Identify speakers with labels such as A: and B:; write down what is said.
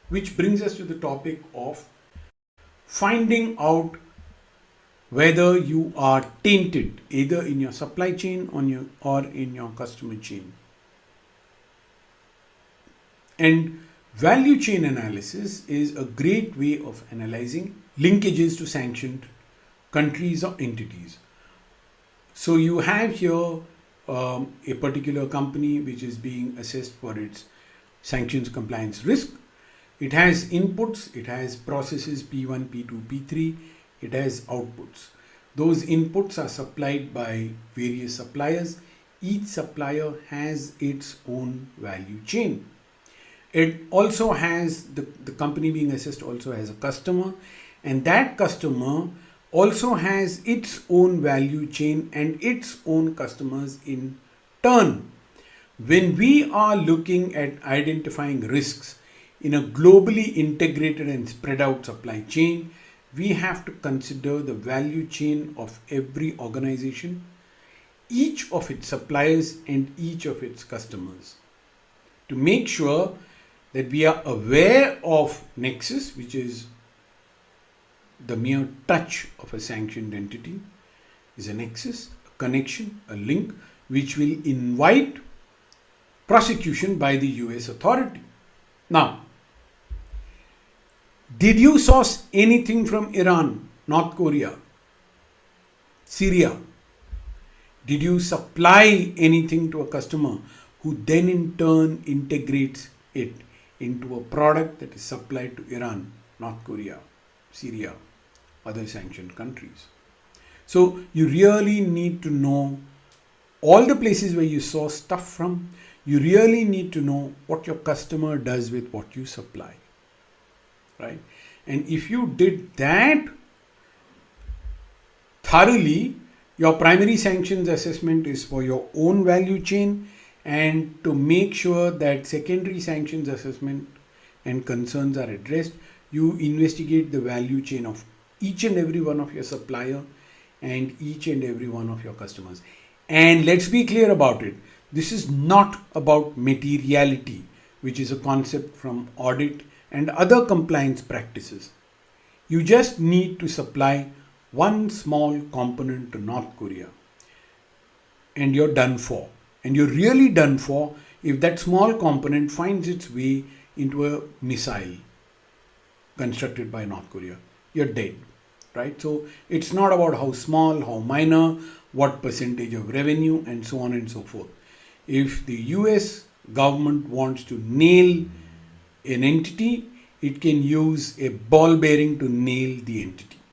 A: which brings us to the topic of finding out whether you are tainted either in your supply chain or in your customer chain. And value chain analysis is a great way of analyzing linkages to sanctioned countries or entities. So you have here a particular company which is being assessed for its sanctions compliance risk. It has inputs, it has processes P1, P2, P3, it has outputs. Those inputs are supplied by various suppliers. Each supplier has its own value chain. It also has, the company being assessed also has a customer, and that customer also has its own value chain and its own customers in turn. When we are looking at identifying risks in a globally integrated and spread out supply chain, we have to consider the value chain of every organization, each of its suppliers and each of its customers, to make sure that we are aware of nexus, which is the mere touch of a sanctioned entity, is a nexus, a connection, a link, which will invite prosecution by the US authority. Now, did you source anything from Iran, North Korea, Syria? Did you supply anything to a customer who then in turn integrates it into a product that is supplied to Iran, North Korea, Syria, other sanctioned countries? So you really need to know all the places where you source stuff from. You really need to know what your customer does with what you supply, right? And if you did that thoroughly, your primary sanctions assessment is for your own value chain, and to make sure that secondary sanctions assessment and concerns are addressed, you investigate the value chain of each and every one of your supplier and each and every one of your customers. And let's be clear about it. This is not about materiality, which is a concept from audit and other compliance practices. You just need to supply one small component to North Korea and you're done for. And you're really done for if that small component finds its way into a missile constructed by North Korea. You're dead, right? So it's not about how small, how minor, what percentage of revenue, and so on and so forth. If the US government wants to nail an entity, it can use a ball bearing to nail the entity.